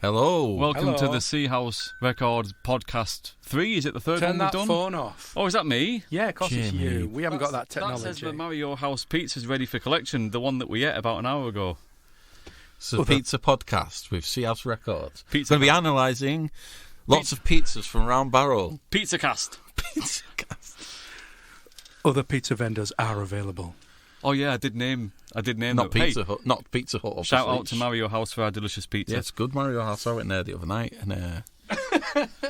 Hello. Welcome to the Seahouse Records podcast 3. Is it the third Turn one we've done? Turn that phone off. Oh, is that me? Yeah, of course it's you. We haven't got that technology. That says the Mario House pizza's ready for collection, the one that we ate about an hour ago. It's a pizza podcast with Seahouse Records. Pizza We're going to be analysing lots of pizzas from round Barrow. Pizza cast. Pizza cast. Other pizza vendors are available. Oh yeah, I did name Not them. Pizza Hut. Not Pizza Hut. Obviously. Shout out to Mario House for our delicious pizza. Yeah, it's good Mario House. I went there the other night. And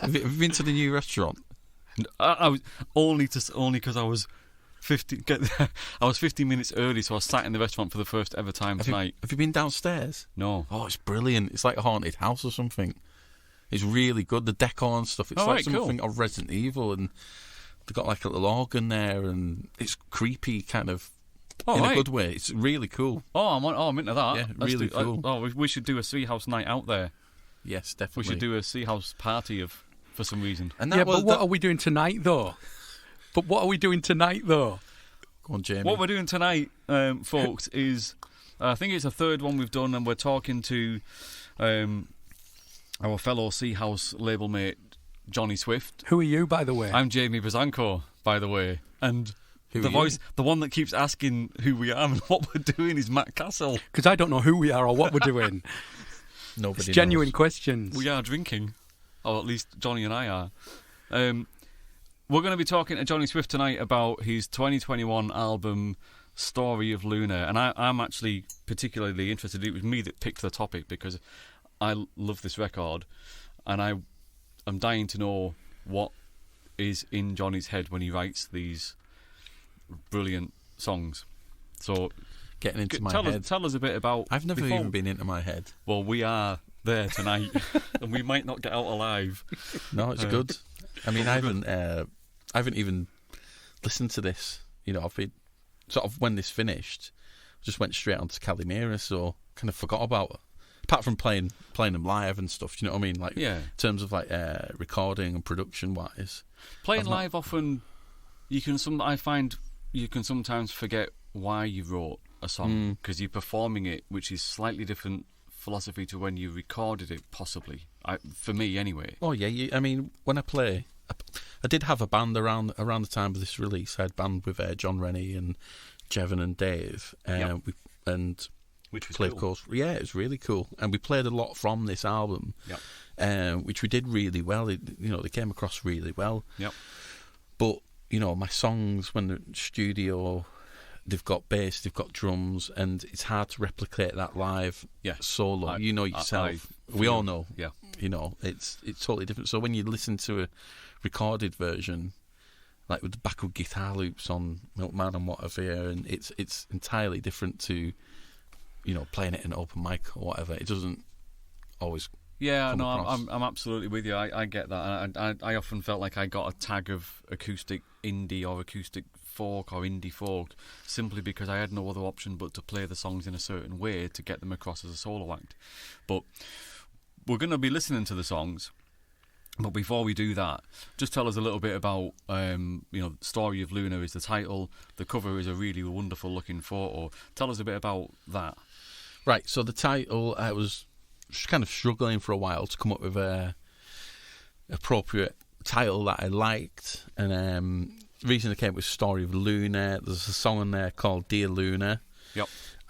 have you been to the new restaurant? I was only because I was 15 minutes early, so I was sat in the restaurant for the first ever time tonight. Have you been downstairs? No. Oh, it's brilliant. It's like a haunted house or something. It's really good. The decor and stuff. It's like something of Resident Evil, and they've got like a little organ there, and it's creepy kind of. A good way. It's really cool. I'm into that. Yeah, really cool. We should do a Seahouse night out there. Yes, definitely. We should do a Seahouse party for some reason. And what are we doing tonight, though? Go on, Jamie. What we're doing tonight, folks, is I think it's the third one we've done, and we're talking to our fellow Seahouse label mate, Jonny Swift. Who are you, by the way? I'm Jamie Bosanko, by the way. And the one that keeps asking who we are and what we're doing is Matt Kassell. Because I don't know who we are or what we're doing. Nobody it's genuine knows. questions. We are drinking, or at least Jonny and I are. We're going to be talking to Jonny Swift tonight about his 2021 album, Story of Luna. And I'm actually particularly interested. It was me that picked the topic because I love this record. And I'm dying to know what is in Jonny's head when he writes these brilliant songs. So getting into my head. Tell us a bit about. I've never even been into my head. Well, we are there tonight, and we might not get out alive. No, it's good. I mean, I haven't even listened to this. You know, I've been sort of when this finished, just went straight on to Calimera, so kind of forgot about it. Apart from playing them live and stuff, you know what I mean? Like, in terms of like recording and production wise, playing live often, I find you can sometimes forget why you wrote a song because you're performing it, which is slightly different philosophy to when you recorded it, possibly. For me, anyway. Oh yeah, I mean, when I play, I did have a band around the time of this release. I had a band with John Rennie and Jevon and Dave, which was cool. Of course, yeah, it was really cool, and we played a lot from this album, which we did really well. They came across really well. Yep. But my songs, when they're in the studio, they've got bass, they've got drums, and it's hard to replicate that live solo. Yourself. We all know. Yeah. It's totally different. So when you listen to a recorded version, like with the backward guitar loops on Milkman and whatever, and it's entirely different to, playing it in an open mic or whatever. It doesn't always. Yeah, no, I'm absolutely with you. I get that. I often felt like I got a tag of acoustic indie or acoustic folk or indie folk simply because I had no other option but to play the songs in a certain way to get them across as a solo act. But we're going to be listening to the songs. But before we do that, just tell us a little bit about, Story of Luna is the title. The cover is a really wonderful looking photo. Tell us a bit about that. Right, so the title, I was kind of struggling for a while to come up with a appropriate title that I liked, and the reason I came up with Story of Luna, there's a song on there called Dear Luna,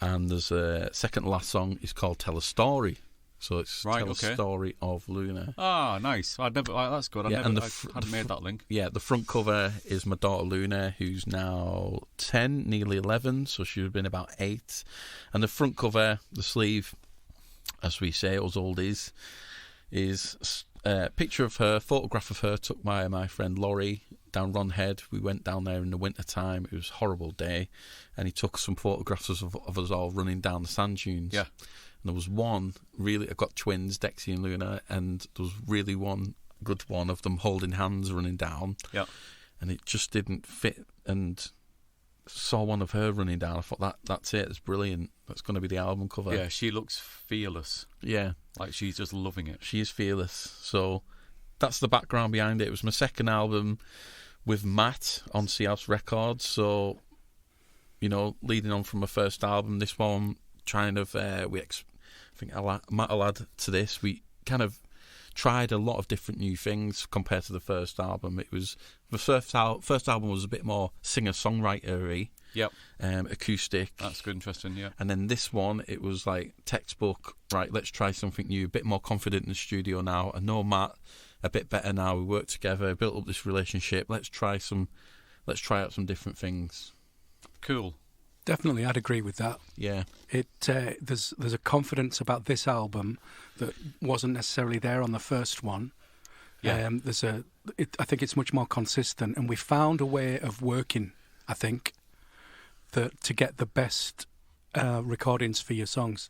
and there's a second to last song is called Tell a Story, so it's Tell a Story of Luna. Ah, nice. That's good. I hadn't made that link. Yeah, the front cover is my daughter Luna, who's now 10, nearly 11, so she would have been about 8, and the front cover, the sleeve, as we say, us oldies, is a picture of her, photograph of her took by my friend Laurie down Ron Head. We went down there in the winter time. It was a horrible day, and he took some photographs of us all running down the sand dunes. Yeah. And there was one, really, I've got twins, Dexy and Luna, and there was really one good one of them holding hands running down. Yeah. And it just didn't fit, and saw one of her running down. I thought, that's it, it's brilliant. That's going to be the album cover. Yeah, she looks fearless. Yeah. Like she's just loving it. She is fearless. So that's the background behind it. It was my second album with Matt on Seahouse Records. So, leading on from my first album, this one, I think Matt will add to this, kind of tried a lot of different new things compared to the first album. It was the first album was a bit more singer-songwriter-y. Yep. Acoustic. That's good, interesting, yeah. And then this one, it was like textbook, right, let's try something new, a bit more confident in the studio now. I know Matt a bit better now. We work together, built up this relationship. Let's try out some different things. Cool. Definitely, I'd agree with that. Yeah. There's a confidence about this album that wasn't necessarily there on the first one. Yeah. I think it's much more consistent, and we found a way of working, I think, to get the best recordings for your songs.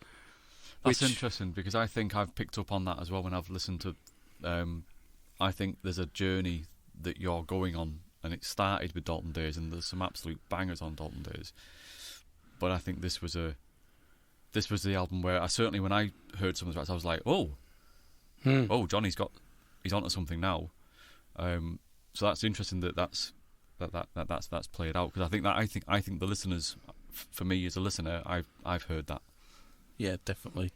That's interesting, because I think I've picked up on that as well when I've listened to... I think there's a journey that you're going on, and it started with Dalton Days, and there's some absolute bangers on Dalton Days. But I think this was the album where certainly when I heard some of the tracks, I was like, oh, Johnny's onto something now. So that's interesting that's played out, because I think the listeners, for me as a listener, I've heard that. Yeah, definitely.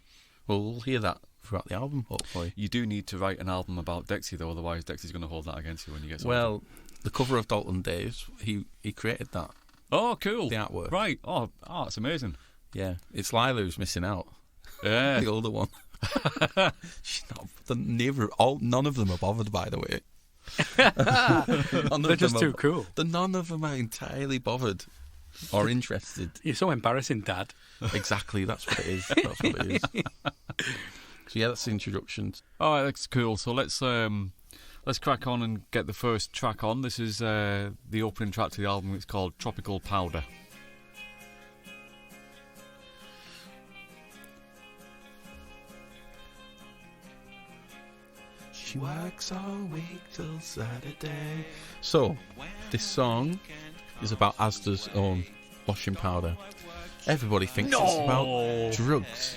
Well, we'll hear that throughout the album, hopefully. You do need to write an album about Dexy, though, otherwise Dexy's going to hold that against you when you get. Well, the cover of Dalton Days, he created that. Oh, cool! The artwork, right? Oh, it's amazing. Yeah, it's Lila who's missing out. Yeah, the older one. She's not. None of them are bothered, by the way. They're just too cool. None of them are entirely bothered or interested. You're so embarrassing, Dad. Exactly, that's what it is. That's what it is. So yeah, that's the introduction. Oh, that's cool. So let's crack on and get the first track on. This is the opening track to the album. It's called Tropical Powder. She works all week till Saturday. So, this song is about Asda's own washing powder. Everybody thinks it's about drugs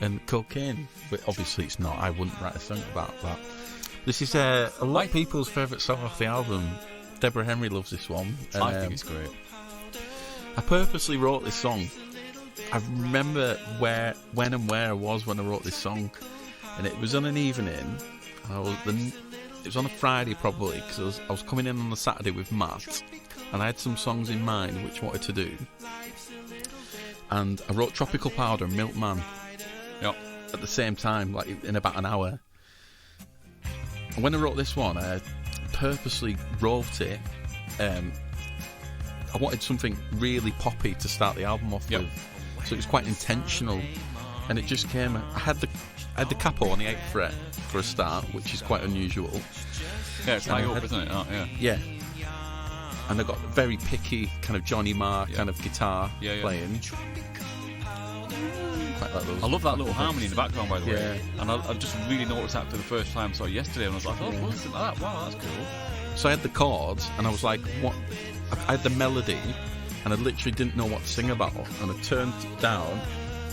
and cocaine, but obviously it's not. I wouldn't write a song about that. This is a lot of people's favourite song off the album. Deborah Henry loves this one. I think it's great. I purposely wrote this song. I remember when I was when I wrote this song, and it was on an evening. It was on a Friday probably, because I was coming in on a Saturday with Matt, and I had some songs in mind which I wanted to do. And I wrote Tropical Powder and Milkman at the same time, like in about an hour. And when I wrote this one, I purposely wrote it. I wanted something really poppy to start the album off with, so it was quite intentional. And it just came. I had the capo on the 8th fret for a start, which is quite unusual. Yeah, it's high up, isn't it? Oh, yeah. Yeah. And I got a very picky kind of Johnny Marr kind of guitar playing. I love that little harmony in the background, by the way. And I just really noticed that for the first time yesterday, and I was like, listen to that. Wow, that's cool. So I had the chords, and I was like, what? I had the melody, and I literally didn't know what to sing about. And I turned it down,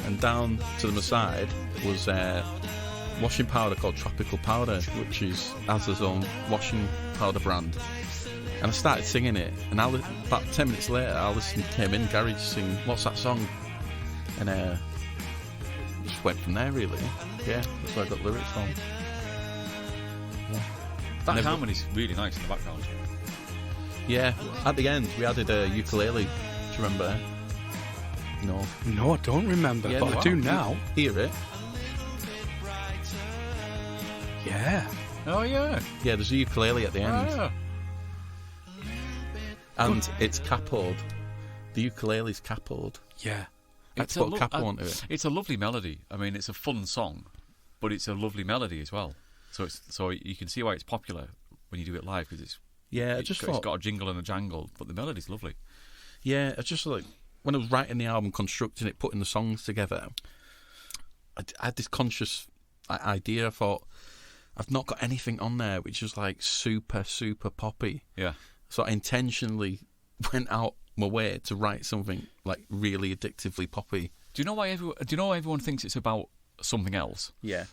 and down to the side was washing powder called Tropical Powder, which is Asda's own washing powder brand. And I started singing it, and about 10 minutes later, Alison came in, Gary, to sing, what's that song? And just went from there, really. Yeah, that's where I got lyrics from. Yeah. That harmony's really nice in the background. Yeah, at the end, we added a ukulele. Do you remember? No, I don't remember, but I do now. Hear it? Yeah. Oh, yeah. Yeah, there's a ukulele at the end. Yeah. And it's capoed. The ukulele's capoed. Yeah. I had to put a capo onto it. It's a lovely melody. I mean, it's a fun song, but it's a lovely melody as well. So you can see why it's popular when you do it live, because it's got a jingle and a jangle, but the melody's lovely. Yeah, it's just like when I was writing the album, constructing it, putting the songs together, I had this conscious idea. I thought, I've not got anything on there which is like super, super poppy. Yeah. So I intentionally went out my way to write something like really addictively poppy. Do you know why everyone thinks it's about something else? Yeah.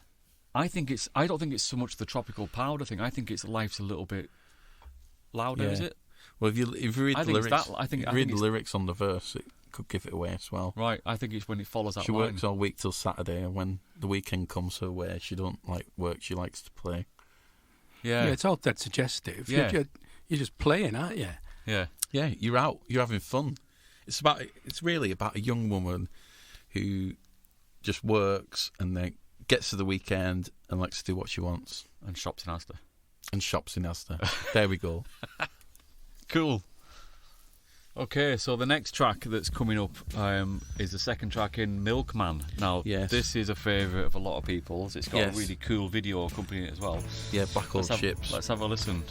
I don't think it's so much the Tropical Powder thing. I think it's life's a little bit louder, is it? Well, if you read the lyrics, the lyrics on the verse, it could give it away as well. Right, I think it's when it follows that She line. works all week till Saturday, and when the weekend comes her way, she don't like work, she likes to play. Yeah. It's all that suggestive. Yeah. You're just playing, aren't you? Yeah. Yeah, you're out, you're having fun. It's really about a young woman who just works and then gets to the weekend and likes to do what she wants. And shops in Asda. And shops in Asda. There we go. Cool. Okay, so the next track that's coming up is the second track in Milkman. Now, Yes. this is a favourite of a lot of people's. It's got Yes. a really cool video accompanying it as well. Yeah, Black Hole Ships. Let's have a listen.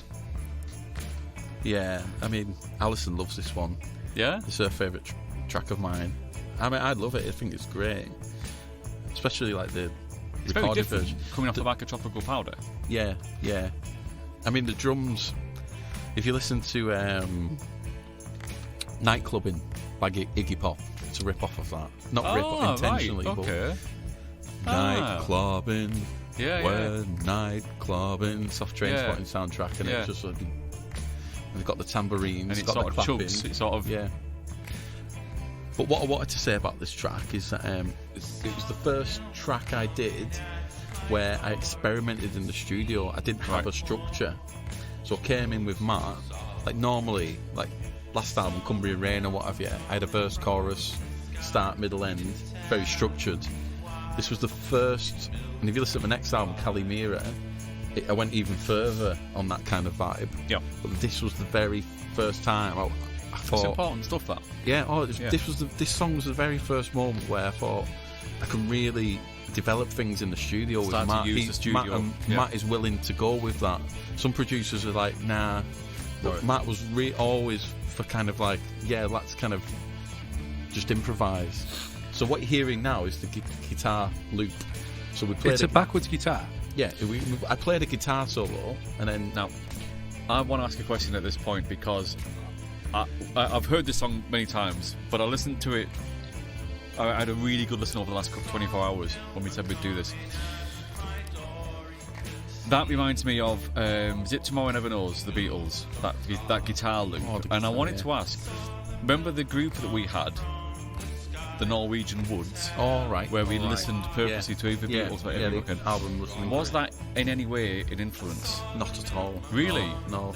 Yeah, I mean, Alison loves this one. Yeah? It's her favourite track of mine. I mean, I love it. I think it's great. Especially like the It's very recorded different, version. coming off the back of Tropical Powder. Yeah, yeah. I mean, the drums, if you listen to Nightclubbing by Iggy Pop, it's a rip-off of that. Not rip-off intentionally, right, okay. but Nightclubbing, Yeah, we're nightclubbing, Soft Train Spotting soundtrack, and Yeah. it's just like, and they've got the tambourines, And it's it got sort the of clapping. chugs. It sort of... Yeah. But what I wanted to say about this track is that it was the first track I did where I experimented in the studio. I didn't have a structure. So I came in with Matt, like normally, like last album, Cumbria Rain or what have you, I had a verse, chorus, start, middle, end, very structured. This was the first, and if you listen to my next album, Calimera, I went even further on that kind of vibe. Yeah. But this was the very first time I thought... It's important stuff, that. Yeah, this song was the very first moment where I thought I can really develop things in the studio with Start Matt. to use the studio. Matt is willing to go with that. Some producers are like, nah. But Matt was always for kind of like, yeah, let's kind of just improvise. So what you're hearing now is the guitar loop. So we played It's a backwards guitar. Yeah, I played a guitar solo, and then... Now, I want to ask a question at this point because I've heard this song many times, but I listened to it. I had a really good listen over the last 24 hours when we said we'd do this. That reminds me of Zip Tomorrow Never Knows, the Beatles, that guitar loop. And I wanted to ask, remember the group that we had, the Norwegian Woods? Oh, right. Where we listened purposely to the Beatles for every weekend. Album listening. Was that in any way an influence? Not at all. Really? No.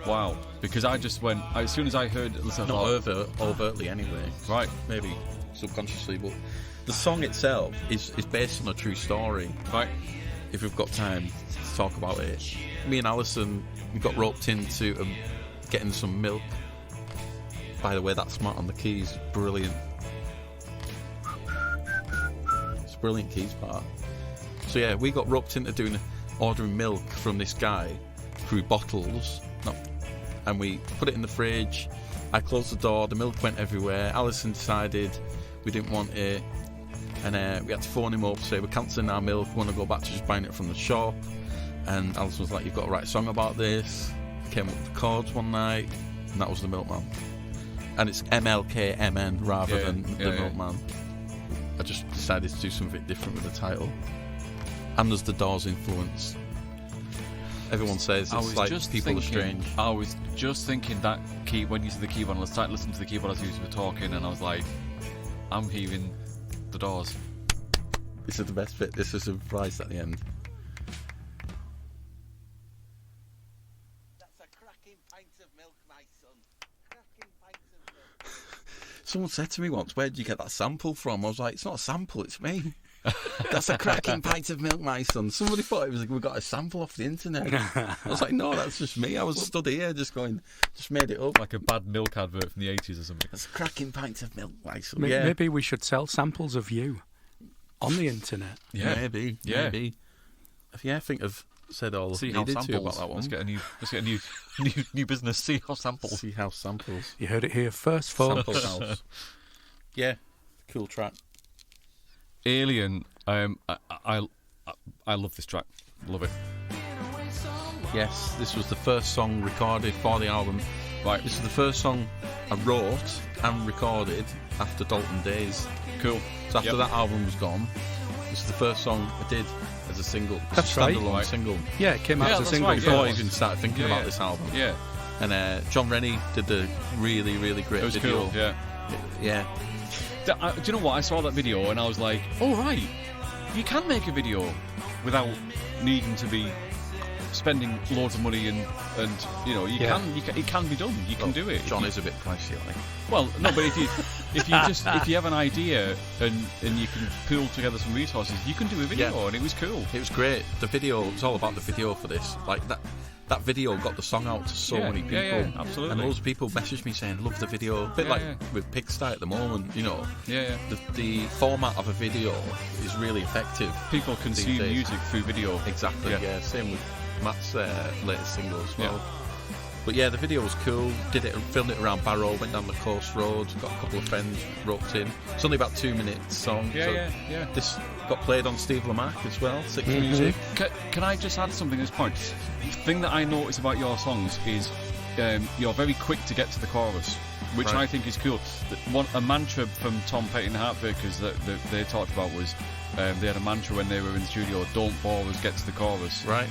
Wow. Because I just went, as soon as I heard it, not overtly anyway. Right. Maybe subconsciously, but the song itself is based on a true story. Right. If we've got time to talk about it. Me and Alison, we got roped into getting some milk. By the way, that's Matt on the keys. Brilliant. It's a brilliant keys part. So yeah, we got roped into ordering milk from this guy through bottles. And we put it in the fridge. I closed the door, the milk went everywhere. Alison decided we didn't want it, and we had to phone him up, say we're cancelling our milk, we want to go back to just buying it from the shop. And Alison was like, you've got to write a song about this. Came up with the chords one night, and that was the Milkman. And it's MLKMN rather than the Milkman. I just decided to do something different with the title. And there's the Doors influence. Everyone says it's like people are strange. I was just thinking that key when you said the keyboard. I started listening to the keyboard as you were talking, and I was like, I'm hearing the Doors. This is the best bit. This is a surprise at the end. That's a cracking pint of milk, my son. Cracking pint of milk. Someone said to me once, where did you get that sample from? I was like, it's not a sample, it's me. That's a cracking pint of milk, my son. Somebody thought it was like we got a sample off the internet. I was like, no, that's just me. I was stood here just made it up. Like a bad milk advert from the 80s or something. That's a cracking pint of milk, my son. Maybe we should sell samples of you on the internet. Yeah, maybe. Yeah. I think I've said all I needed to about that one. Let's get a new business. Seahouse samples. Seahouse samples. You heard it here first, folks. Sample house. Yeah, cool track. Alien, I love this track. Love it. Yes, this was the first song recorded for the album. Right. This is the first song I wrote and recorded after Dalton Days. Cool. So after that album was gone, this is the first song I did as a single. That's right. Standalone single. Yeah, it came out as a single right, Before I yeah. even started thinking about this album. Yeah. And John Rennie did the really, really great It was video. cool, yeah. Yeah. Do you know what? I saw that video and I was like, oh, right, you can make a video without needing to be spending loads of money and you know, it can be done. You can do it. John is a bit pricey, I think. Well, no, but if you have an idea and you can pull together some resources, you can do a video, and it was cool. It was great. The video, it was all about the video for this. Like that video got the song out to so many people. Yeah, absolutely. And loads of people messaged me saying, love the video. A bit with Pigsty at the moment, you know. Yeah. The format of a video is really effective. People consume music through video. Exactly, yeah. Same with Matt's latest single as well. But yeah, the video was cool. Filmed it around Barrow, went down the coast road, got a couple of friends roped in. It's only about 2 minutes song. Yeah. This got played on Steve Lamacq as well, Six Music. Can I just add something at this point? The thing that I notice about your songs is you're very quick to get to the chorus, which I think is cool. A mantra from Tom Petty and the Heartbreakers that they talked about was they had a mantra when they were in the studio: don't bore us, get to the chorus. Right.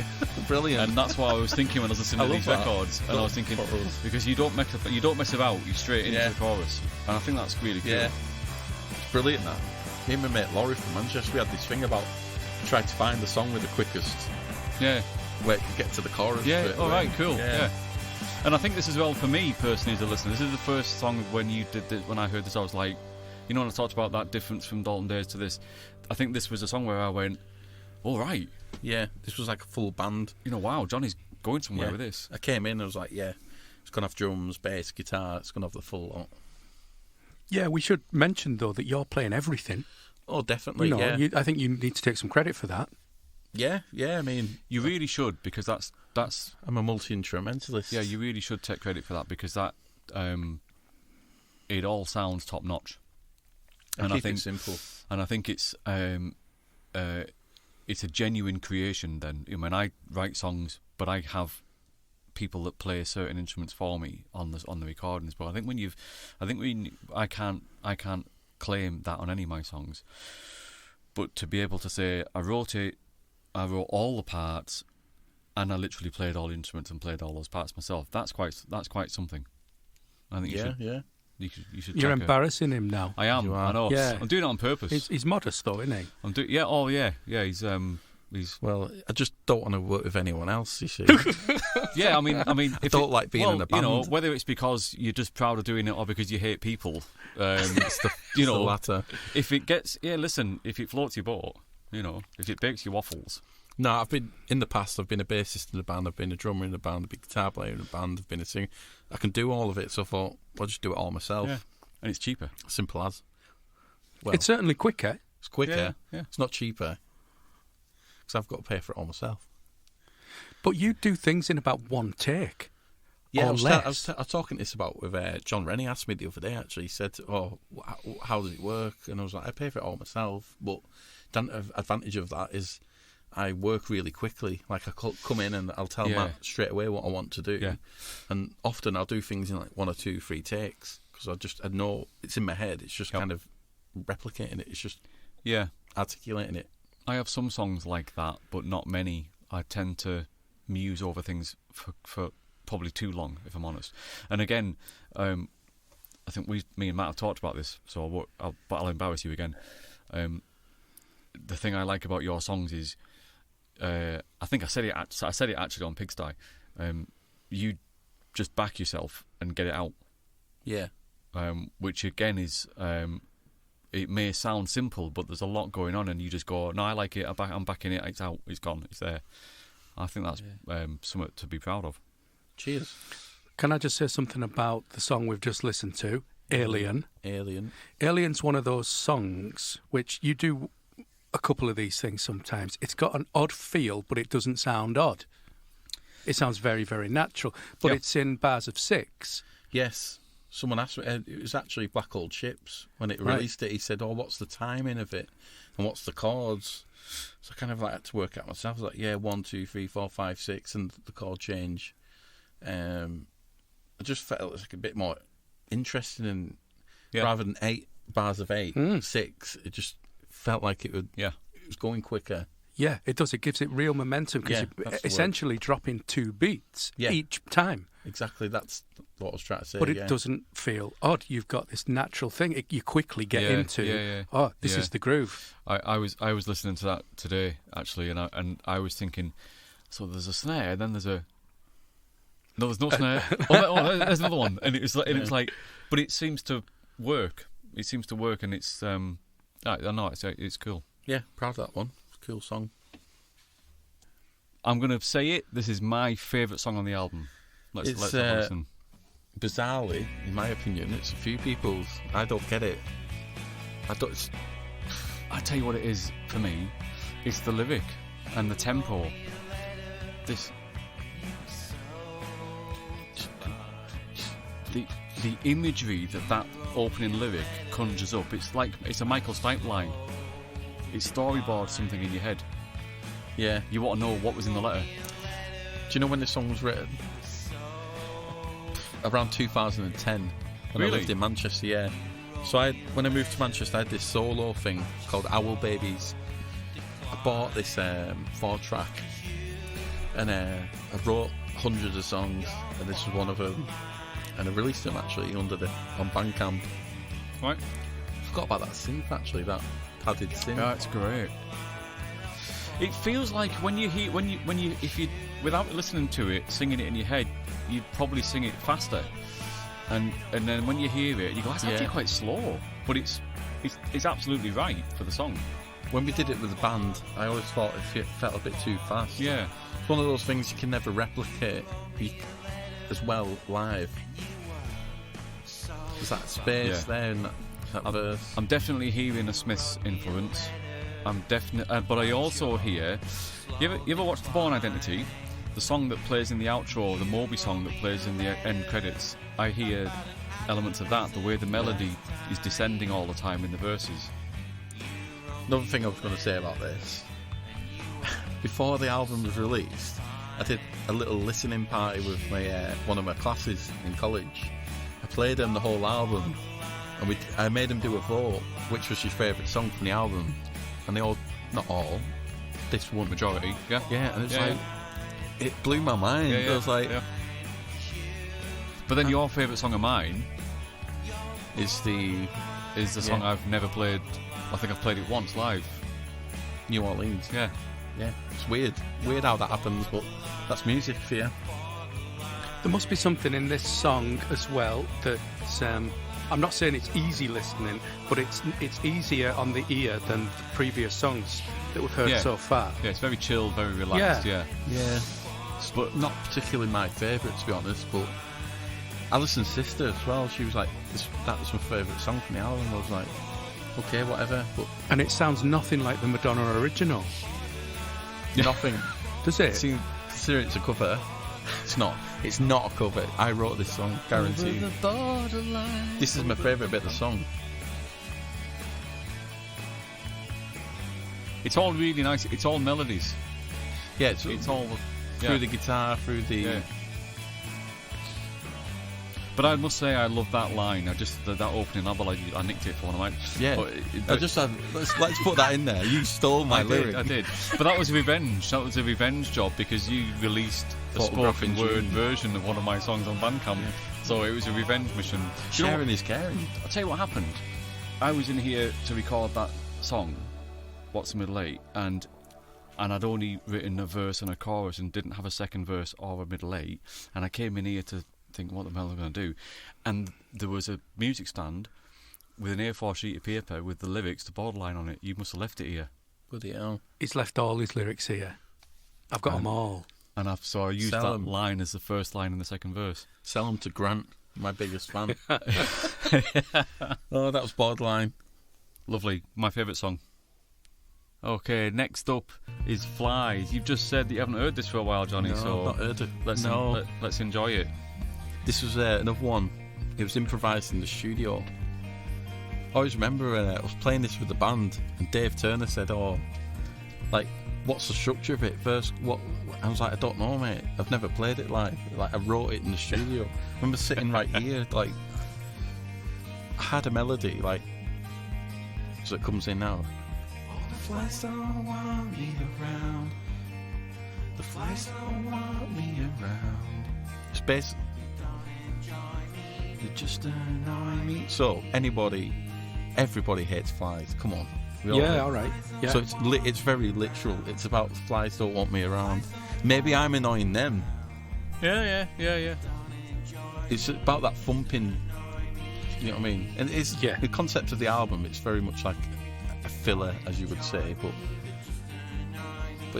Brilliant. And that's what I was thinking when I was listening to these records. And I was thinking, because you don't mess about, you straight into the chorus. And I think that's really cool. Yeah. It's brilliant, that. Me and my mate Laurie from Manchester, we had this thing about trying to find the song with the quickest where it could get to the chorus. Yeah, alright, cool. Yeah. And I think this as well, for me personally as a listener, this is the first song when I heard this, I was like, you know, when I talked about that difference from Dalton Days to this, I think this was a song where I went, all right. Yeah, this was like a full band. You know, wow, Johnny's going somewhere with this. I came in and I was like, it's going to have drums, bass, guitar, it's going to have the full lot. Yeah, we should mention, though, that you're playing everything. Oh, definitely, you know, I think you need to take some credit for that. Yeah, I mean... You really should, because that's... I'm a multi-instrumentalist. Yeah, you really should take credit for that, because that... it all sounds top-notch. I think it's simple. And I think it's a genuine creation then. I mean, I write songs, but I have people that play certain instruments for me on the recordings. But I think I can't claim that on any of my songs. But to be able to say I wrote all the parts, and I literally played all the instruments and played all those parts myself. That's quite something. I think you should. You should. You're embarrassing him now. I am. I know. Yeah. I'm doing it on purpose. He's modest, though, isn't he? Yeah. He's. Well, I just don't want to work with anyone else. You see. Yeah, I mean, I don't like being in a band. You know, whether it's because you're just proud of doing it or because you hate people. It's the latter. If it floats your boat, you know, if it bakes your waffles. No, I've been a bassist in a band, I've been a drummer in a band, I've been a guitar player in a band, I've been a singer. I can do all of it, so I thought, I'll just do it all myself. Yeah. And it's cheaper. Simple as. Well, it's certainly quicker. It's quicker. Yeah. It's not cheaper. Because I've got to pay for it all myself. But you do things in about one take. Yeah, I was talking this about with John Rennie. Asked me the other day, actually. He said, how does it work? And I was like, I pay for it all myself. But the advantage of that is I work really quickly. Like, I come in and I'll tell Matt straight away what I want to do. Yeah. And often I'll do things in like 1 or 2, 3 takes because I know it's in my head. It's just kind of replicating it. It's just articulating it. I have some songs like that, but not many. I tend to muse over things for probably too long, if I'm honest. And again, I think me and Matt have talked about this, so I'll embarrass you again. The thing I like about your songs is, I think I said it actually on Pigsty. You just back yourself and get it out. Yeah. Which again is, it may sound simple, but there's a lot going on, and you just go, no, I like it. I'm backing it. It's out. It's gone. It's there. I think that's something to be proud of. Cheers. Can I just say something about the song we've just listened to, Alien? Alien's one of those songs which you do a couple of these things sometimes. It's got an odd feel, but it doesn't sound odd. It sounds very, very natural, but it's in bars of 6. Yes. Someone asked me, it was actually Black Old Chips. When it released it, he said, what's the timing of it? And what's the chords? So I kind of had to work out myself. I was like, 1, 2, 3, 4, 5, 6, and the chord change. I just felt it was like a bit more interesting, and rather than 8 bars of 8, 6, it just felt like it was going quicker. Yeah, it does. It gives it real momentum because you're essentially dropping 2 beats each time. Exactly, that's what I was trying to say. But it doesn't feel odd. You've got this natural thing. You quickly get into, this is the groove. I was listening to that today, actually, and I was thinking, so there's a snare, then there's a... No, there's no snare. There's another one. And it's like... But it seems to work. It seems to work, and it's... I know, it's cool. Yeah, proud of that one. Cool song. I'm going to say it. This is my favourite song on the album. Let's have a listen. Bizarrely, in my opinion, it's a few people's. I don't get it. I tell you what it is for me. It's the lyric and the tempo. The imagery that opening lyric conjures up. It's a Michael Stipe line. It storyboards something in your head. Yeah. You want to know what was in the letter. Do you know when this song was written? Around 2010. When I lived in Manchester, yeah. So when I moved to Manchester, I had this solo thing called Owl Babies. I bought this 4-track and I wrote hundreds of songs, and this was one of them. And I released them actually on Bandcamp. Right. I forgot about that synth actually, that padded synth. That's great. It feels like when you if you without listening to it, singing it in your head, you'd probably sing it faster. And then when you hear it, you go, that's actually quite slow. But it's absolutely right for the song. When we did it with the band, I always thought it felt a bit too fast. Yeah. It's one of those things you can never replicate as well live. There's that space there in that verse. I'm definitely hearing a Smiths influence. But I also hear. You ever watch The Bourne Identity? The song that plays in the outro, the Moby song that plays in the end credits. I hear elements of that. The way the melody is descending all the time in the verses. Another thing I was going to say about this. Before the album was released, I did a little listening party with one of my classes in college. I played them the whole album, and I made them do a vote, which was your favourite song from the album. And they all, not all, this one majority, and it's it blew my mind. I was like, but then your favourite song of mine is the song I've never played. I think I've played it once live. New Orleans. Yeah. It's weird how that happens, but that's music for you. There must be something in this song as well that's. I'm not saying it's easy listening, but it's easier on the ear than the previous songs that we've heard so far. Yeah, it's very chilled, very relaxed. Yeah. But not particularly my favourite, to be honest. But Alison's sister as well. She was like, that was my favourite song from the album. I was like, okay, whatever. And it sounds nothing like the Madonna original. Nothing. Does it? Considering it's a cover, it's not. It's not a cover. I wrote this song, guaranteed. This is my favourite bit of the song. It's all really nice. It's all melodies. Yeah, it's all through the guitar, through the... Yeah. But I must say, I love that line. That opening level, I nicked it for one of mine. Yeah, let's put that in there. You stole my lyric. I did. But that was revenge. That was a revenge job because you released a spoken word version of one of my songs on Bandcamp. Yeah. So it was a revenge mission. Sharing is caring. I'll tell you what happened. I was in here to record that song, What's the Middle Eight, and I'd only written a verse and a chorus and didn't have a second verse or a middle eight. And I came in here to think, what the hell am I going to do? And there was a music stand with an A4 sheet of paper with the lyrics to Borderline on it. You must have left it here. Bloody hell. He's left all his lyrics here. I've got them all. And I used that line as the first line in the second verse. Sell them to Grant, my biggest fan. Oh, that was Borderline. Lovely. My favourite song. Okay, next up is Flies. You've just said that you haven't heard this for a while, Johnny. No, so I've not heard it. Let's enjoy it. This was another one. It was improvised in the studio. I always remember I was playing this with the band, and Dave Turner said, what's the structure of it first? What? I was like, I don't know, mate. I've never played it live. I wrote it in the studio. I remember sitting right here, I had a melody, so it comes in now. flies don't want me around. The flies don't want me around. It's basically, they just annoy me. So, everybody hates flies. Come on. All right. Yeah. So it's very literal. It's about flies don't want me around. Maybe I'm annoying them. Yeah. It's about that thumping. You know what I mean? And it's the concept of the album. It's very much like a filler, as you would say, but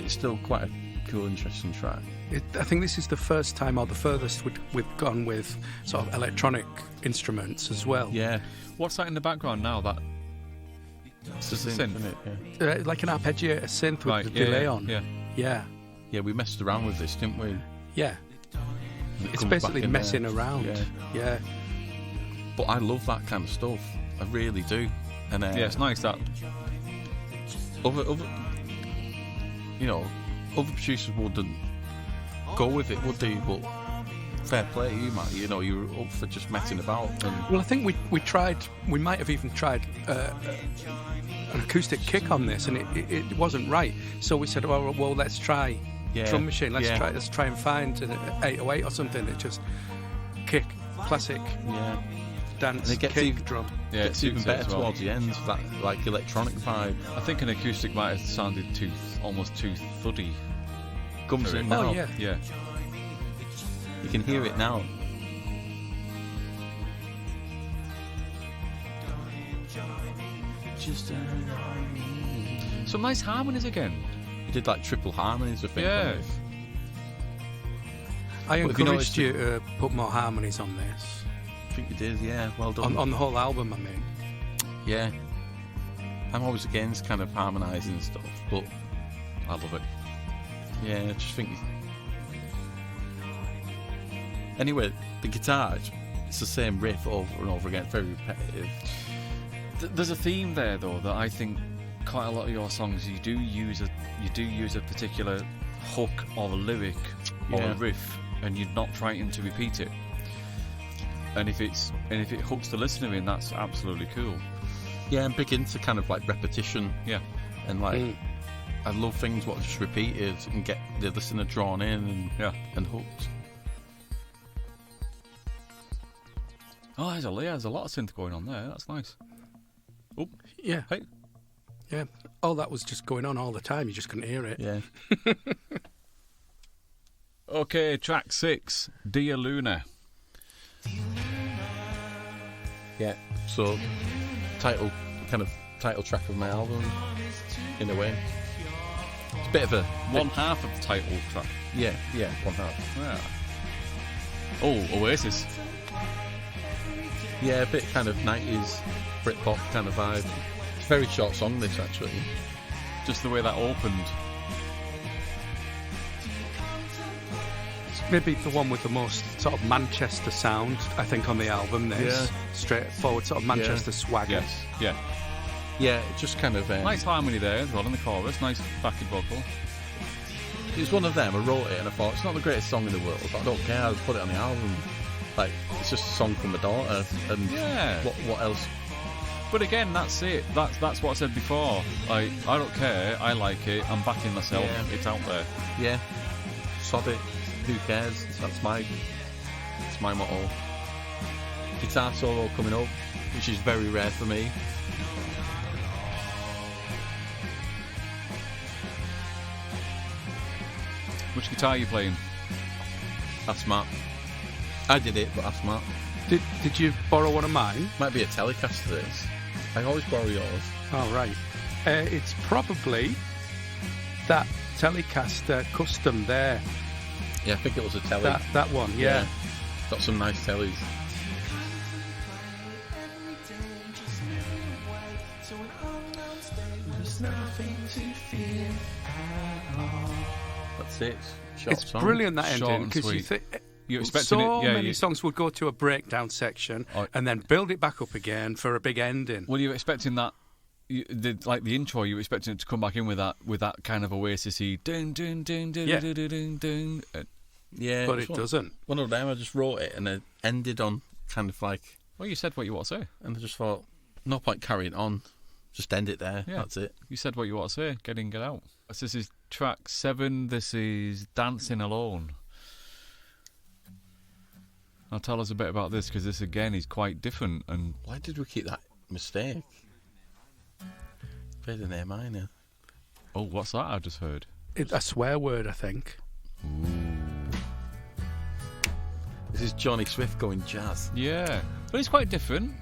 it's still quite a cool, interesting track. I think this is the first time, or the furthest we've gone with sort of electronic instruments as well. Yeah. What's that in the background now? That it's a synth, isn't it? Like an arpeggiator synth with the delay on. Yeah. Yeah, we messed around with this, didn't we? Yeah. It's basically messing around. Yeah. But I love that kind of stuff. I really do. And it's nice that other producers wouldn't go with it, would they? But fair play to you, Matt. You know, you were up for just messing about. Well, I think we tried. We might have even tried an acoustic kick on this, and it wasn't right. So we said, well, let's try drum machine. Let's try and find an 808 or something that just kick, classic dance, kick drum. Yeah, it's even better towards the end, that like electronic vibe. I think an acoustic might have sounded almost too thuddy. Comes in now. Oh yeah. You can hear it now. Some nice harmonies again. You did like triple harmonies, I think. Yeah. I encouraged you to put more harmonies on this. I think you did, yeah. Well done. On the whole album, I mean. Yeah. I'm always against kind of harmonising and stuff, but I love it. Yeah, I just think... Anyway, the guitar, it's the same riff over and over again, very repetitive. There's a theme there, though, that I think quite a lot of your songs, you do use a particular hook or a lyric or a riff, and you're not trying to repeat it. And if it hooks the listener in, that's absolutely cool. Yeah, I'm big into kind of like repetition. Yeah. And like, I love things what are just repeated and get the listener drawn in and hooked. Oh, there's a lot of synth going on there. That's nice. Oh, yeah. Hey. Yeah. All that was just going on all the time. You just couldn't hear it. Yeah. Okay, track 6, Dear Luna. Yeah. So, title track of my album, in a way. It's a bit of a... One half of the title track. Yeah, one half. Yeah. Oh, Oasis. Yeah, a bit kind of 90s Britpop kind of vibe. It's a very short song, this, actually. Just the way that opened. It's maybe the one with the most sort of Manchester sound, I think, on the album. This straightforward sort of Manchester swagger. Yes, yeah. Yeah, it just kind of... nice harmony there as well in the chorus, nice backing vocal. It was one of them, I wrote it and I thought, it's not the greatest song in the world, but I don't care, I'll put it on the album. Like, it's just a song from my daughter, and what else? But again, that's it. That's what I said before. I don't care, I like it, I'm backing myself, it's out there. Yeah, sod it, who cares? That's my motto. Guitar solo coming up, which is very rare for me. Which guitar are you playing? That's Matt. I did it, but that's Matt. Did you borrow one of mine? Might be a Telecaster, this. I always borrow yours. Oh, right. It's probably that Telecaster custom there. Yeah, I think it was a Tele. That one, yeah. Got some nice Tellies. That's it. It's brilliant, that ending, because you're expecting many songs would go to a breakdown section and then build it back up again for a big ending. Well, you're expecting that, the intro. You were expecting it to come back in with that kind of Oasis-y dun dun dun dun dun dun dun. Yeah, but it doesn't. One of them, I just wrote it and it ended on kind of like. Well, you said what you want to say, and I just thought, no point carrying on. Just end it there. Yeah. That's it. You said what you want to say. Get in, get out. So this is track 7. This is Dancing Alone. Now tell us a bit about this, because this again is quite different. And why did we keep that mistake? Played an A minor. Oh, what's that I just heard? A swear word, I think. Ooh. This is Jonny Swift going jazz. Yeah, but it's quite different.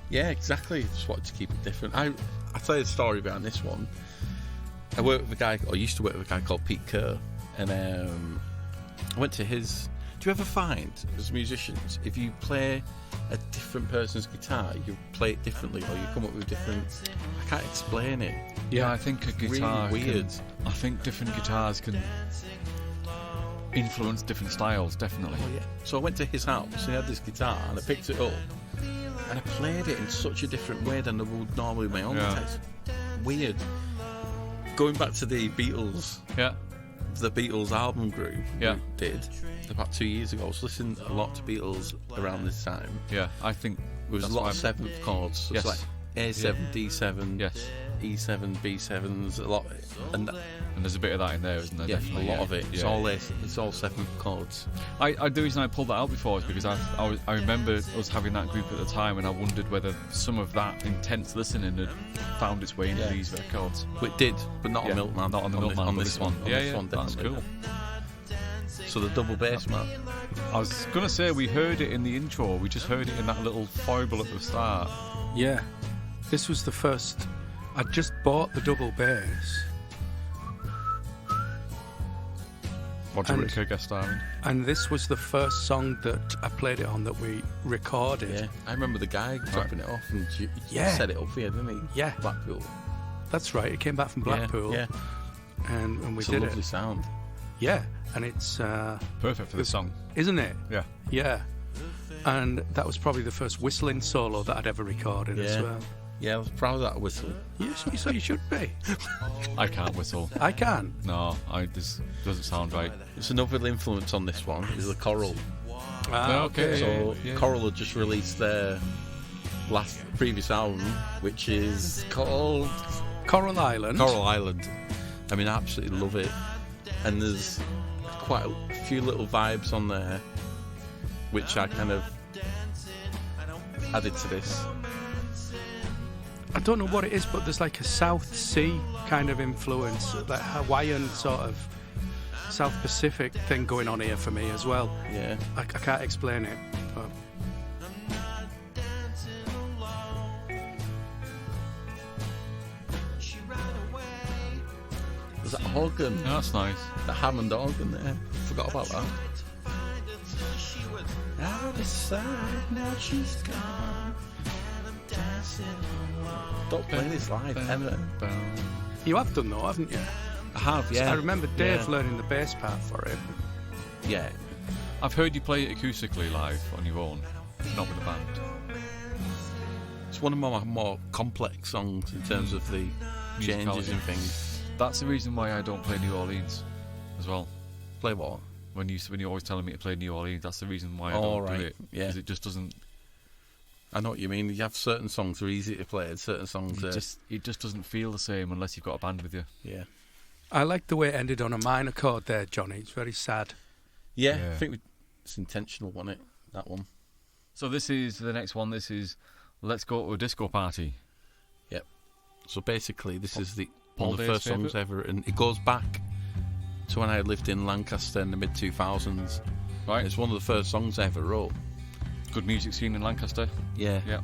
Yeah, exactly. Just wanted to keep it different. I'll tell you the story behind this one. I used to work with a guy called Pete Kerr, and I went to his. Do you ever find, as musicians, if you play a different person's guitar, you play it differently, or you come up with different... I can't explain it. Yeah, I think a guitar... Really weird. I think different guitars can influence different styles, definitely. Oh, yeah. So I went to his house, he had this guitar, and I picked it up, and I played it in such a different way than I would normally with my own guitar. It's weird. Going back to the Beatles... Yeah. The Beatles album group did about 2 years ago. I was listening a lot to Beatles around this time. Yeah, I think there was a lot of seventh chords. So yes. It's like A7, D7, yes. E7, B7s, a lot, and there's a bit of that in there, isn't there? Yeah, definitely, a lot of it. It's all seventh chords. The reason I pulled that out before is because I remember us having that group at the time, and I wondered whether some of that intense listening had found its way into these records. It did, but not on Milkman. Not on the Milkman, on this one. That's cool. So the double bass, man. I was going to say, we heard it in the intro. We just heard it in that little foible at the start. Yeah. This was the first... I just bought the double bass. Roger Whittaker guest starring. And this was the first song that I played it on that we recorded. Yeah, I remember the guy dropping it off and set it up for you, didn't he? Yeah. Blackpool. That's right, it came back from Blackpool. Yeah. And we it's did it. It's a lovely sound. Yeah, and it's... perfect for this song. Isn't it? Yeah. Yeah. And that was probably the first whistling solo that I'd ever recorded as well. Yeah, I was proud of that whistle. Yes, so you should be. I can't whistle. I can. No, this doesn't sound right. It's another influence on this one is the Coral. Okay. So Coral had just released their previous album, which is called Coral Island. Coral Island. I mean, I absolutely love it. And there's quite a few little vibes on there, which I kind of added to this. I don't know what it is, but there's like a South Sea kind of influence, like Hawaiian sort of South Pacific thing going on here for me as well. Yeah. I can't explain it. But... There's that organ. Oh, that's nice. The Hammond organ there. Forgot about that. Out of sight, now she's gone. Don't play this live ever. You have done though, haven't you? I have, yeah. I remember Dave learning the bass part for it. Yeah. I've heard you play it acoustically live on your own, not with a band. It's one of my more complex songs in terms of the changes and things. That's the reason why I don't play New Orleans as well. Play what? When you're always telling me to play New Orleans, that's the reason why I don't do it. Yeah. Because it just doesn't... I know what you mean. You have certain songs that are easy to play, and certain songs it just doesn't feel the same unless you've got a band with you. Yeah. I like the way it ended on a minor chord there, Johnny. It's very sad. Yeah. I think it's intentional, wasn't it? That one. So this is the next one. This is Let's Go to a Disco Party. Yep. So basically, this is Paul one of the Day's first songs ever, and it goes back to when I lived in Lancaster in the mid-2000s. Right. It's one of the first songs I ever wrote. Good music scene in Lancaster. Yeah. Yeah.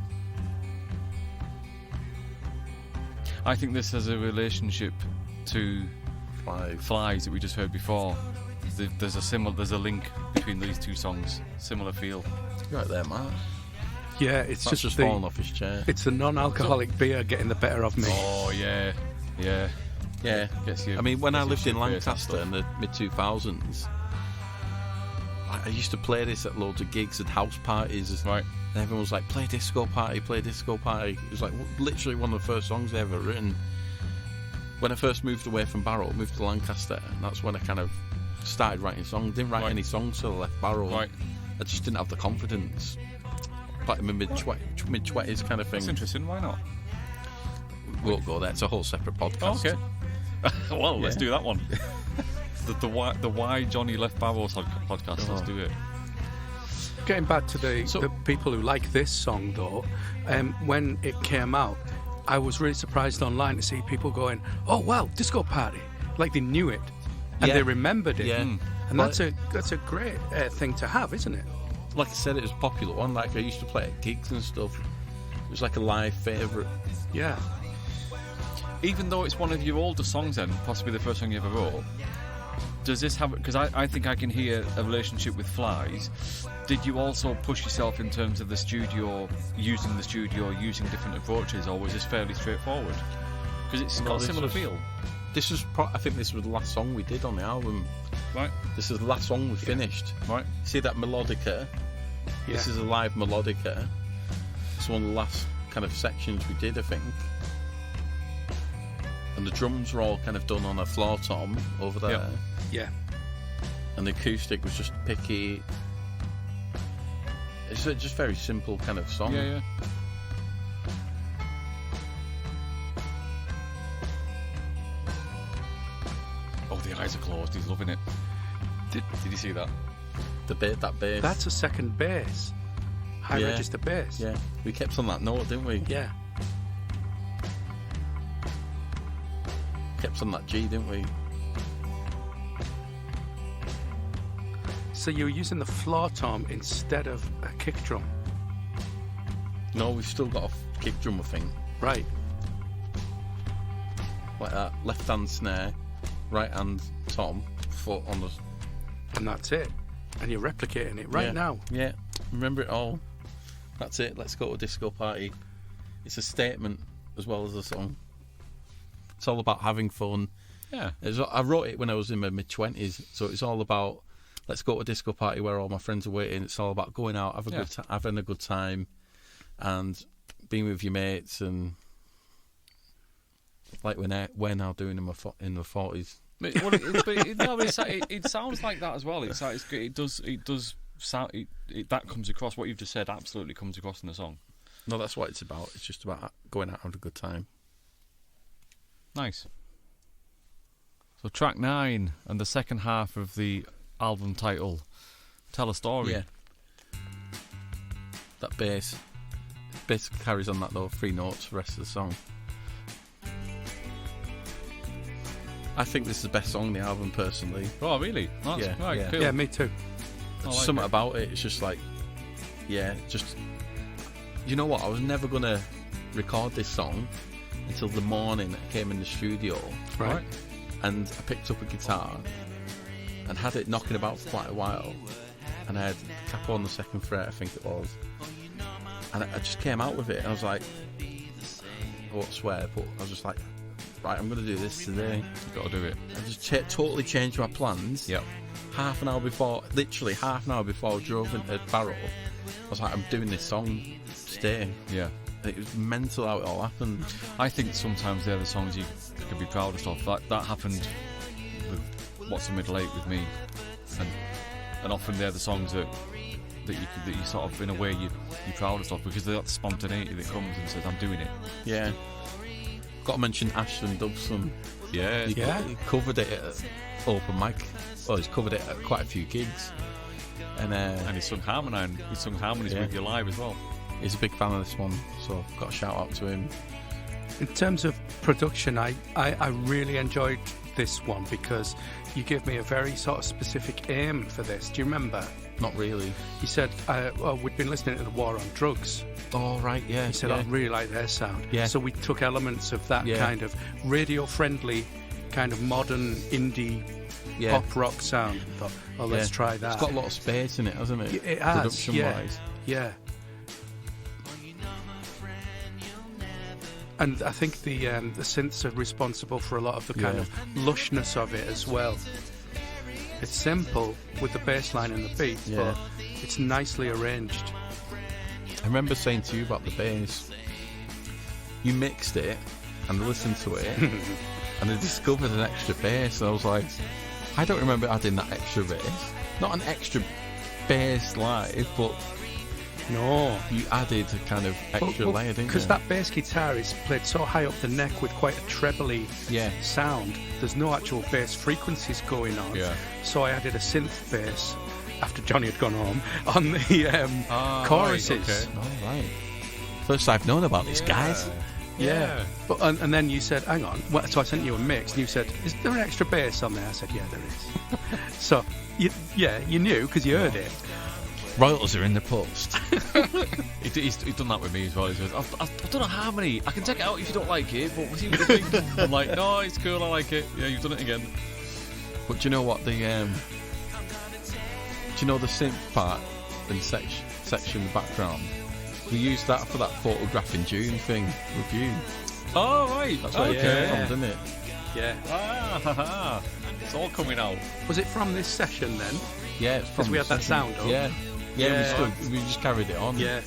I think this has a relationship to Flies that we just heard before. There's a link between these two songs. Similar feel. Right there, Matt. Yeah, it's That's just falling off his chair. It's the non-alcoholic beer getting the better of me. Oh yeah. Gets you. I mean, when I lived in Lancaster in the mid-2000s, I used to play this at loads of gigs and house parties. Right. And everyone was like, play Disco Party, play Disco Party. It was like literally one of the first songs I ever written. When I first moved away from Barrow, moved to Lancaster, and that's when I kind of started writing songs. Didn't write any songs till I left Barrow. Right. I just didn't have the confidence. Like in my mid-20s kind of thing. That's interesting, why not? won't go there. It's a whole separate podcast. Okay. Well, let's do that one. the why Johnny left Barrows podcast. Let's do it. Getting back to the people who like this song, though, when it came out, I was really surprised online to see people going, "Oh wow, disco party!" Like they knew it and they remembered it. Yeah. And that's a great thing to have, isn't it? Like I said, it was a popular one. Like I used to play at gigs and stuff. It was like a live favourite. Yeah. Even though it's one of your older songs, then possibly the first song you ever wrote. Does this have? Because I think I can hear a relationship with Flies. Did you also push yourself in terms of the studio, using different approaches, or was this fairly straightforward? Because it's got a similar feel. This was, I think, this was the last song we did on the album. Right. This is the last song we finished. Right. See that melodica? Yeah. This is a live melodica. It's one of the last kind of sections we did, I think. And the drums were all kind of done on a floor tom over there. Yep. Yeah. And the acoustic was just picky. It's just very simple kind of song. Yeah. Oh, the eyes are closed. He's loving it. Did you see that? That bass. That's a second bass. High register bass. Yeah. We kept on that note, didn't we? Yeah. Kept on that G, didn't we? So you were using the floor tom instead of a kick drum? No, we've still got a kick drum thing. Right. Like that. Left hand snare, right hand tom, foot on the... And that's it. And you're replicating it right now. Yeah. Remember it all. That's it. Let's go to a disco party. It's a statement as well as a song. It's all about having fun. Yeah. I wrote it when I was in my mid-20s, so it's all about let's go to a disco party where all my friends are waiting. It's all about going out, having a good time, and being with your mates, and like we're now doing in the 40s. It sounds like that as well. It does sound. That comes across. What you've just said absolutely comes across in the song. No, that's what it's about. It's just about going out having a good time. Nice. So track 9 and the second half of the album title, Tell a Story. Yeah. That bass basically carries on that though, 3 notes for the rest of the song. I think this is the best song on the album personally. Oh really? That's right, cool. Yeah, me too. There's something about it. It's just like, you know what? I was never gonna record this song until the morning I came in the studio. Right. And I picked up a guitar and had it knocking about for quite a while. And I had capo on the 2nd fret, I think it was. And I just came out with it. And I was like, I won't swear, but I was just like, right, I'm going to do this today. You've got to do it. I just totally changed my plans. Yep. Literally half an hour before I drove into Barrow, I was like, I'm doing this song today. Yeah. It was mental how it all happened. I think sometimes they're the songs you could be proudest of. That happened with What's the Middle Eight with me, and often they're the songs that you sort of in a way you're proudest of because they've got the spontaneity that comes and says I'm doing it. Yeah. Got to mention Ashton Dobson. Yeah. He covered it at open mic. Well, he's covered it at quite a few gigs, and he's sung harmonies with you live as well. He's a big fan of this one, so got a shout out to him. In terms of production, I really enjoyed this one because you gave me a very sort of specific aim for this. Do you remember? Not really. He said, we'd been listening to the War on Drugs. Oh, right, yeah. He said, I really like their sound. Yeah. So we took elements of that kind of radio-friendly, kind of modern indie pop rock sound. And thought, let's try that. It's got a lot of space in it, hasn't it? It has, production-wise. Yeah. And I think the synths are responsible for a lot of the kind of lushness of it as well. It's simple with the bass line and the beat, but it's nicely arranged. I remember saying to you about the bass. You mixed it and listened to it, and I discovered an extra bass, and I was like, I don't remember adding that extra bass. Not an extra bass live, but No. You added a kind of extra layer, didn't you? Because that bass guitar is played so high up the neck with quite a trebly sound. There's no actual bass frequencies going on. Yeah. So I added a synth bass after Johnny had gone home on the choruses. Right, okay. All right. First I've known about this, guys. Yeah. But and then you said, hang on. Well, so I sent you a mix, and you said, is there an extra bass on there? I said, yeah, there is. So, you knew because you heard it. Royalties are in the post. He's done that with me as well. He says, I don't know how many. I can take it out if you don't like it, but we'll see what you think. I'm like, no, it's cool. I like it. Yeah, you've done it again. But do you know what the do you know the synth part and section in the background? We used that for that photographing June thing review. Oh right, That's where it came from, didn't it? Yeah. It's all coming out. Was it from this session then? Yeah, it's because we had that sound up. Yeah. We just carried it on. Yeah.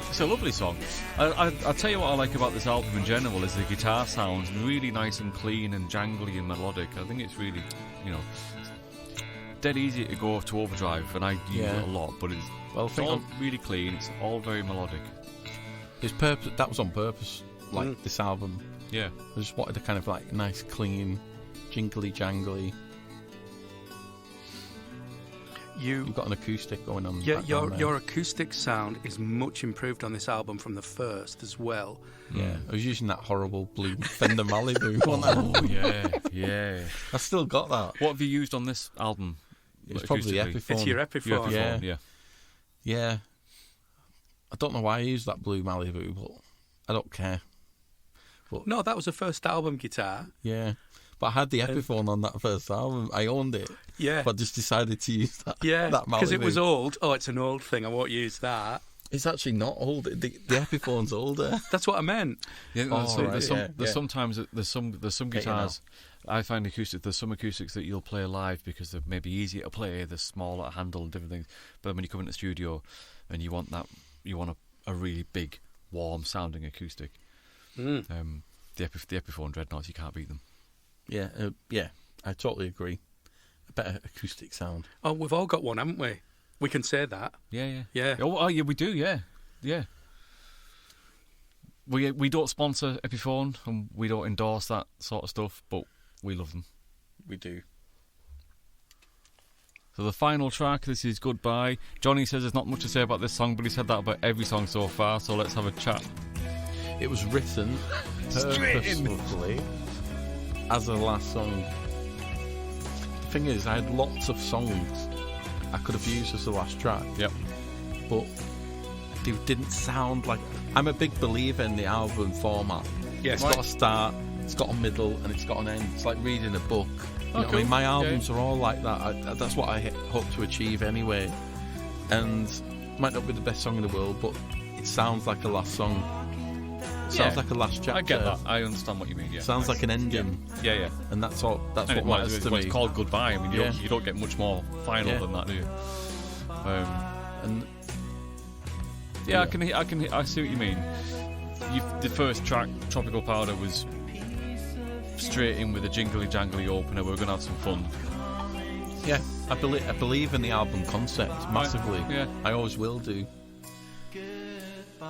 It's a lovely song. I'll tell you what I like about this album in general is the guitar sounds really nice and clean and jangly and melodic. I think it's really, dead easy to go to overdrive, and I use it a lot. But it's all really clean. It's all very melodic. That was on purpose. Like this album. Yeah. I just wanted a kind of like nice, clean, jingly jangly. You've got an acoustic going on. Yeah, your acoustic sound is much improved on this album from the first as well. Yeah, I was using that horrible blue Fender Malibu. Yeah. I still got that. What have you used on this album? It's probably the Epiphone. It's your Epiphone. Yeah. I don't know why I used that blue Malibu, but I don't care. But no, that was a first album guitar. Yeah. But I had the Epiphone on that first album. I owned it. Yeah. But just decided to use that. Yeah. That Malibu. Because it was old. Oh, it's an old thing. I won't use that. It's actually not old. The Epiphone's older. That's what I meant. Yeah. Sometimes there's some guitars. I find there's some acoustics that you'll play live because they're maybe easier to play. They're smaller to handle and different things. But when you come into the studio and you want a really big, warm sounding acoustic. The Epiphone Dreadnoughts, you can't beat them. Yeah, I totally agree. A better acoustic sound. Oh, we've all got one, haven't we? We can say that. Yeah. Oh, yeah, we do. Yeah. We don't sponsor Epiphone and we don't endorse that sort of stuff, but we love them. We do. So the final track, this is Goodbye. Johnny says there's not much to say about this song, but he said that about every song so far, so let's have a chat. It was written purposefully as a last song. The thing is, I had lots of songs I could have used as the last track. Yep. But they didn't sound like... I'm a big believer in the album format. Yeah, it's got a start, it's got a middle, and it's got an end. It's like reading a book. You know what I mean? My albums are all like that. That's what I hope to achieve anyway. And it might not be the best song in the world, but it sounds like a last song. It sounds like a last chapter. I get that. I understand what you mean. Yeah. Sounds like an ending. Yeah. And that's all. That's and what matters to me. It's called Goodbye. I mean, you don't get much more final than that, do you? I see what you mean. The first track, Tropical Powder, was straight in with a jingly jangly opener. We're going to have some fun. Yeah, I believe in the album concept massively. Right. Yeah, I always will do.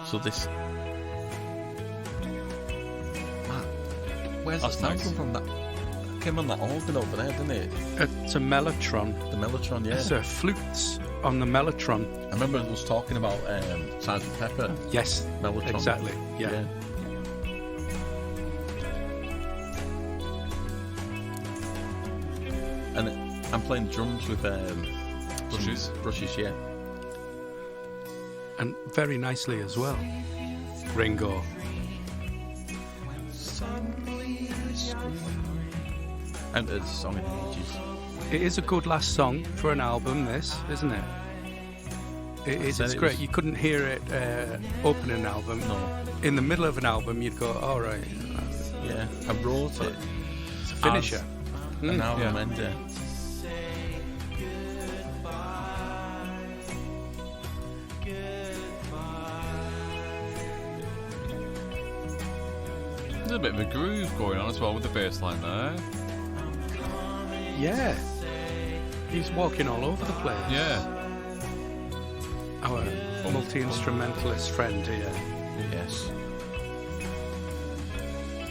So this. Where's That's the sound nice. come from? That came on that organ over there, didn't it? It's a Mellotron. The Mellotron, yeah. It's flutes on the Mellotron. I remember it was talking about Sgt. Pepper. Yes, Mellotron. exactly. Yeah. And I'm playing drums with brushes, yeah. And very nicely as well. Ringo. And it's a song in ages. It is a good last song for an album, this, isn't it? It is. It's great. You couldn't hear it opening an album. No. In the middle of an album, you'd go, all right. Yeah, I wrote it. It's a finisher. An album ender. There's a bit of a groove going on as well with the bass line there. Yeah. He's walking all over the place. Yeah. Our multi-instrumentalist friend here. Yes.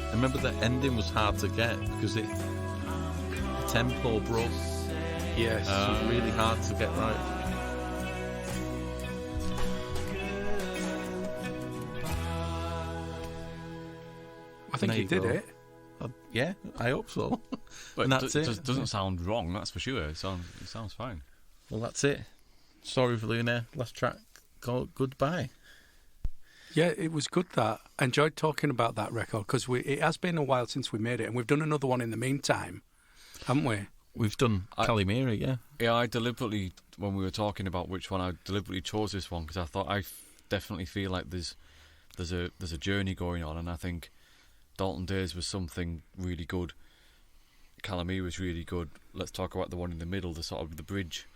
I remember the ending was hard to get because the tempo broke. Yes. It was really hard to get right. I think he did it. Yeah, I hope so. But and that's it. Doesn't sound wrong, that's for sure. It sounds fine. Well, that's it. Sorry for Luna. Last track. Goodbye. Yeah, it was good that. I enjoyed talking about that record because it has been a while since we made it, and we've done another one in the meantime, haven't we? We've done Calimera, yeah. Yeah, I deliberately, when we were talking about which one, I deliberately chose this one because I thought definitely feel like there's a journey going on, and I think Dalton Days was something really good. Calimera was really good. Let's talk about the one in the middle, the sort of the bridge.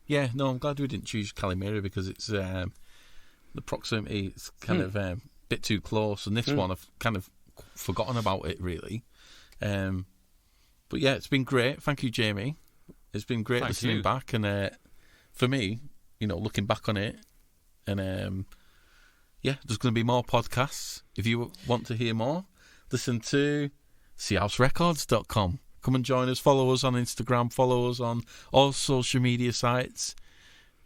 Yeah, no, I'm glad we didn't choose Calimera because it's the proximity is kind of a bit too close, and this one I've kind of forgotten about it really. But yeah, it's been great. Thank you, Jamie. It's been great listening back, and for me, looking back on it, and there's going to be more podcasts. If you want to hear more, listen to seahouserecords.com. Come and join us. Follow us on Instagram. Follow us on all social media sites.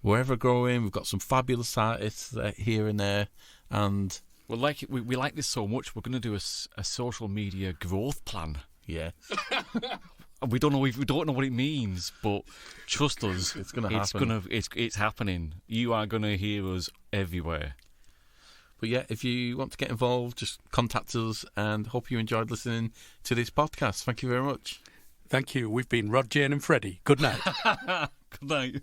Wherever growing, we've got some fabulous artists here and there, and we like this so much. We're going to do a social media growth plan. Yeah, we don't know what it means, but trust us, it's going to happen. It's happening. You are going to hear us everywhere. But yeah, if you want to get involved, just contact us, and hope you enjoyed listening to this podcast. Thank you very much. Thank you. We've been Rod, Jane and Freddie. Good night. Good night.